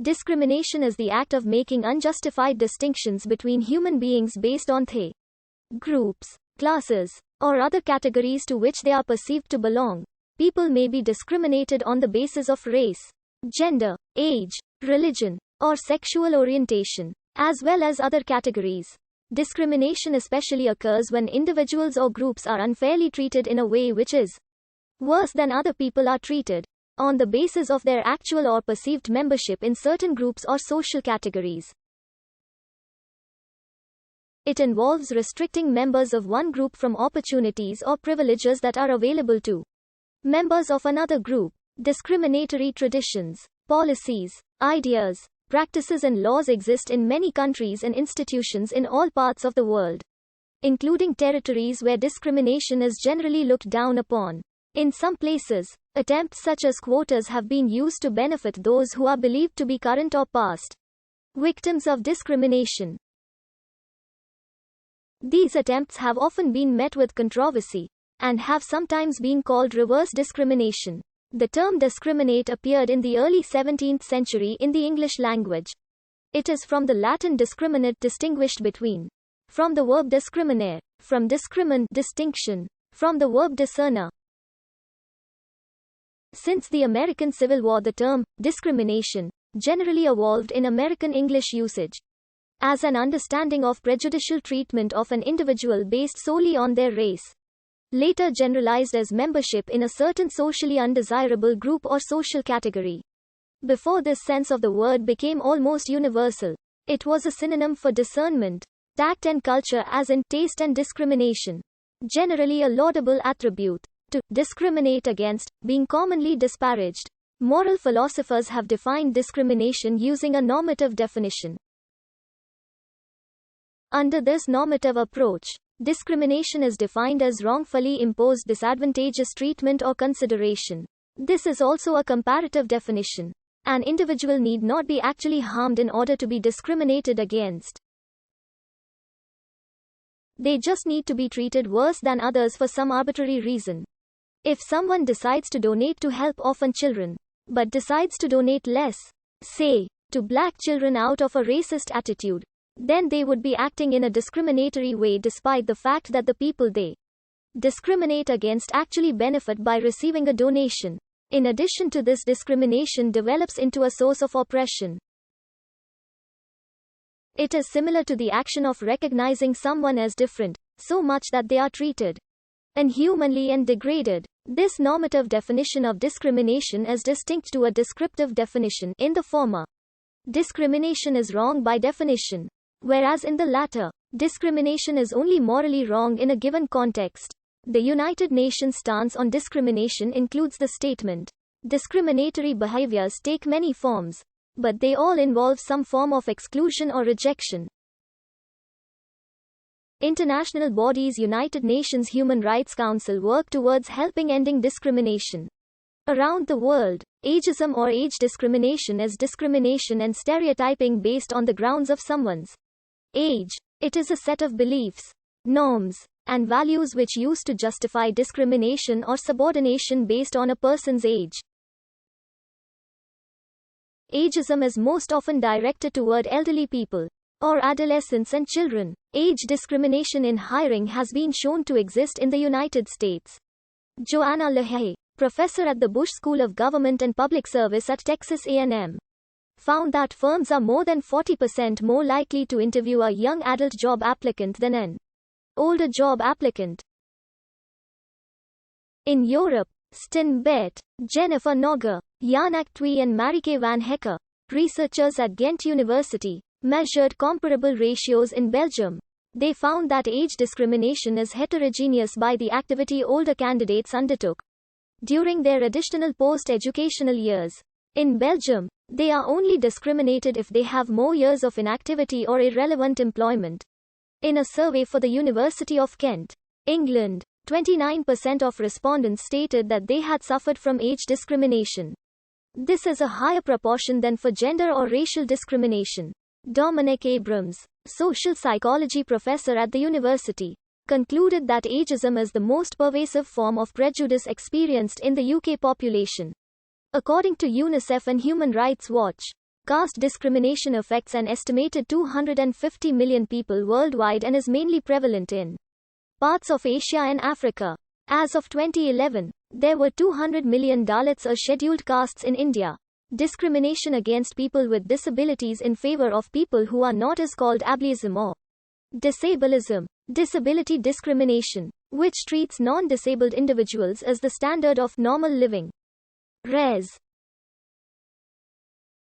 Discrimination is the act of making unjustified distinctions between human beings based on the groups, classes, or other categories to which they are perceived to belong. People may be discriminated on the basis of race, gender, age, religion, or sexual orientation, as well as other categories. Discrimination especially occurs when individuals or groups are unfairly treated in a way which is worse than other people are treated, on the basis of their actual or perceived membership in certain groups or social categories. It involves restricting members of one group from opportunities or privileges that are available to members of another group. Discriminatory traditions, policies, ideas, practices and laws exist in many countries and institutions in all parts of the world, including territories where discrimination is generally looked down upon. In some places, attempts such as quotas have been used to benefit those who are believed to be current or past victims of discrimination. These attempts have often been met with controversy, and have sometimes been called reverse discrimination. The term discriminate appeared in the early 17th century in the English language. It is from the Latin discriminate, distinguished between, from the verb discriminare, from discrimin, distinction, from the verb discerner. Since the American Civil War, the term discrimination generally evolved in American English usage as an understanding of prejudicial treatment of an individual based solely on their race, later generalized as membership in a certain socially undesirable group or social category. Before this sense of the word became almost universal, it was a synonym for discernment, tact and culture, as in taste and discrimination, generally a laudable attribute. To discriminate against, being commonly disparaged. Moral philosophers have defined discrimination using a normative definition. Under this normative approach, discrimination is defined as wrongfully imposed disadvantageous treatment or consideration. This is also a comparative definition. An individual need not be actually harmed in order to be discriminated against. They just need to be treated worse than others for some arbitrary reason. If someone decides to donate to help orphan children, but decides to donate less, say, to black children out of a racist attitude, then they would be acting in a discriminatory way despite the fact that the people they discriminate against actually benefit by receiving a donation. In addition to this, discrimination develops into a source of oppression. It is similar to the action of recognizing someone as different, so much that they are treated inhumanly and degraded. This normative definition of discrimination is distinct to a descriptive definition. In the former, discrimination is wrong by definition, whereas in the latter, discrimination is only morally wrong in a given context. The United Nations stance on discrimination includes the statement, discriminatory behaviors take many forms, but they all involve some form of exclusion or rejection. International bodies, United Nations Human Rights Council, work towards helping ending discrimination around the world. Ageism or age discrimination is discrimination and stereotyping based on the grounds of someone's age. It is a set of beliefs, norms, and values which used to justify discrimination or subordination based on a person's age. Ageism is most often directed toward elderly people, or adolescents and children. Age discrimination in hiring has been shown to exist in the United States. Joanna LaHaye, professor at the Bush School of Government and Public Service at Texas A&M, found that firms are more than 40% more likely to interview a young adult job applicant than an older job applicant. In Europe, Sten Bett, Jennifer Nogger, Janak Twee and Marike van Hekke, researchers at Ghent University, measured comparable ratios in Belgium. They found that age discrimination is heterogeneous by the activity older candidates undertook during their additional post-educational years. In Belgium, they are only discriminated if they have more years of inactivity or irrelevant employment. In a survey for the University of Kent, England, 29% of respondents stated that they had suffered from age discrimination. This is a higher proportion than for gender or racial discrimination. Dominic Abrams, social psychology professor at the university, concluded that ageism is the most pervasive form of prejudice experienced in the UK population. According to UNICEF and Human Rights Watch, Caste discrimination affects an estimated 250 million people worldwide and is mainly prevalent in parts of Asia and Africa. As of 2011, there were 200 million Dalits or scheduled castes in India. Discrimination against people with disabilities in favor of people who are not is called ableism or disableism. Disability discrimination, which treats non-disabled individuals as the standard of normal living. Res.